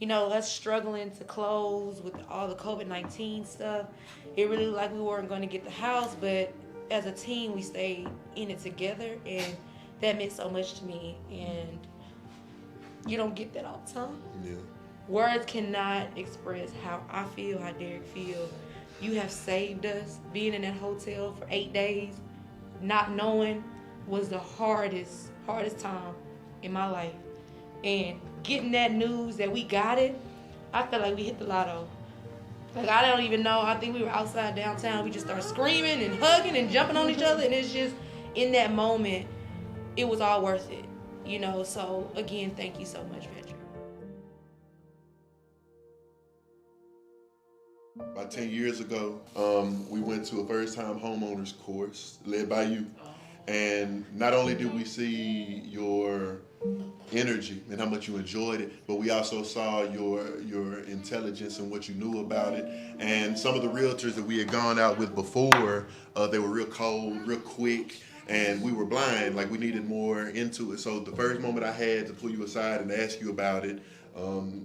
us struggling to close with all the COVID-19 stuff. It really looked like we weren't going to get the house, but as a team, we stayed in it together, and that meant so much to me. And you don't get that all the time. Yeah. Words cannot express how I feel, how Derrick feel. You have saved us. Being in that hotel for 8 days, not knowing, was the hardest time in my life. And getting that news that we got it, I felt like we hit the lotto. Like, I don't even know. I think we were outside downtown. We just started screaming and hugging and jumping on each other. And it's just, in that moment, it was all worth it. So again, thank you so much, Patrick. About 10 years ago, we went to a first-time homeowners course led by you. And not only did we see your energy and how much you enjoyed it, but we also saw your intelligence and what you knew about it. And some of the realtors that we had gone out with before, they were real cold, real quick, and we were blind, like we needed more into it. So the first moment I had to pull you aside and ask you about it,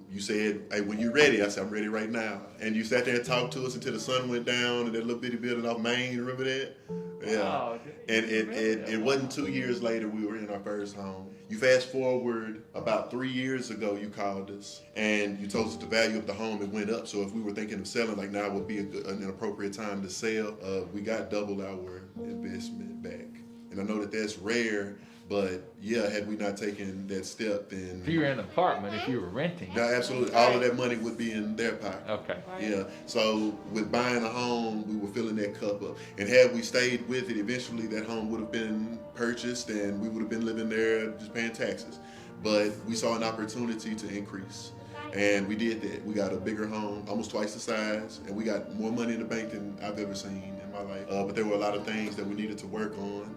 you said, "Hey, when you ready?" I said, "I'm ready right now." And you sat there and talked to us until the sun went down in that little bitty building off Main. Remember that? Yeah. Oh, And it wasn't 2 years later we were in our first home. You fast forward about 3 years ago, you called us and you told us the value of the home, it went up. So if we were thinking of selling, like now would be an appropriate time to sell. We got double our investment back. And I know that that's rare, but yeah, had we not taken that step, then... If you were in an apartment, if you were renting. No, absolutely. All of that money would be in their pocket. Okay. Yeah. So with buying a home, we were filling that cup up. And had we stayed with it, eventually that home would have been purchased and we would have been living there just paying taxes. But we saw an opportunity to increase. And we did that. We got a bigger home, almost twice the size, and we got more money in the bank than I've ever seen in my life. But there were a lot of things that we needed to work on.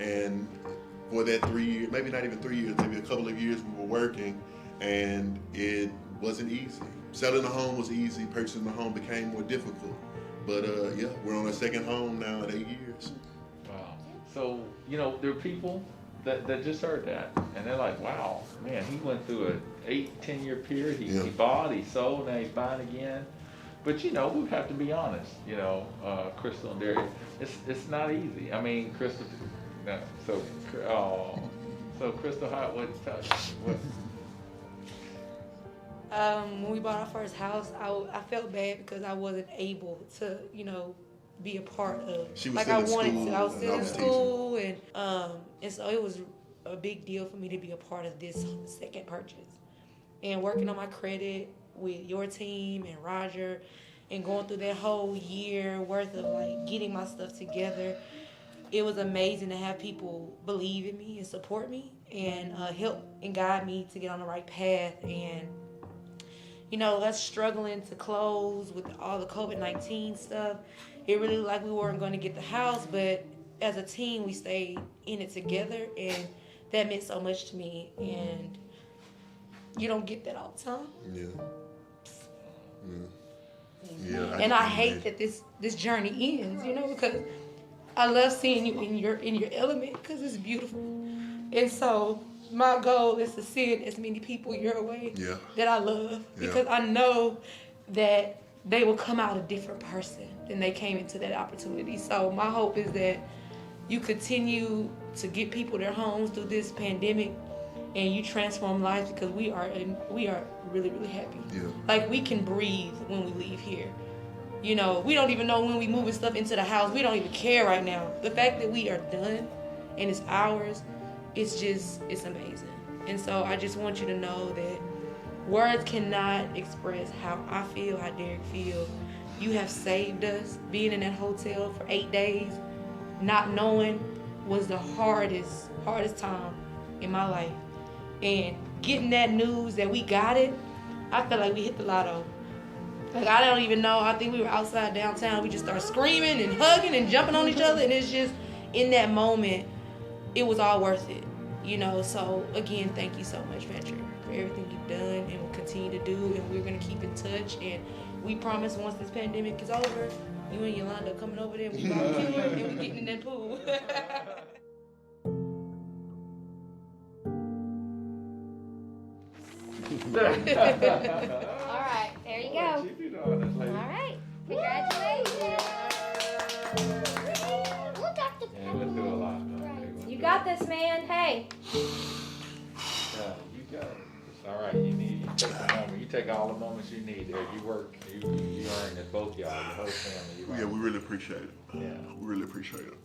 And for that 3 years, maybe not even 3 years, maybe a couple of years, we were working, and it wasn't easy. Selling a home was easy, purchasing a home became more difficult. But yeah, we're on our second home now in 8 years. Wow. So, there are people that just heard that, and they're like, wow, man, he went through an 8-10 year period. He bought, he sold, now he's buying again. But we have to be honest, Crystal and Derrick, it's not easy. I mean, Crystal, no, so Crystal, When we bought our first house, I felt bad because I wasn't able to, be a part of. She was like still I in wanted school, to. I was still in school, teaching. and so it was a big deal for me to be a part of this second purchase, and working on my credit with your team and Roger, and going through that whole year worth of like getting my stuff together. It was amazing to have people believe in me and support me and help and guide me to get on the right path. And us struggling to close with all the COVID-19 stuff, it really looked like we weren't going to get the house, but as a team, we stayed in it together, and that meant so much to me. And you don't get that all the time. Yeah. Yeah. And I hate that this journey ends, because I love seeing you in your element because it's beautiful. And so my goal is to send as many people your way that I love, because I know that they will come out a different person than they came into that opportunity. So my hope is that you continue to get people their homes through this pandemic, and you transform lives, because we are really, really happy. Yeah. Like, we can breathe when we leave here. We don't even know when we moving stuff into the house. We don't even care right now. The fact that we are done and it's ours, it's amazing. And so I just want you to know that words cannot express how I feel, how Derrick feel. You have saved us. Being in that hotel for 8 days, not knowing, was the hardest time in my life. And getting that news that we got it, I felt like we hit the lotto. Like, I don't even know. I think we were outside downtown. We just started screaming and hugging and jumping on each other. And it's just, in that moment, it was all worth it. So again, thank you so much, Patrick, for everything you've done and will continue to do. And we're going to keep in touch. And we promise, once this pandemic is over, you and Yolanda coming over there, we barbecuing and we getting in that pool. All right, there you go. What you doing, this lady? All right, congratulations. Look at the Yeah, we'll do a lot. You got this, man. Hey. Yeah, you got it. It's all right. You take a moment. You take all the moments you need there. You work. You earn it. Both y'all, your whole family. Yeah, we really appreciate it. Yeah. We really appreciate it.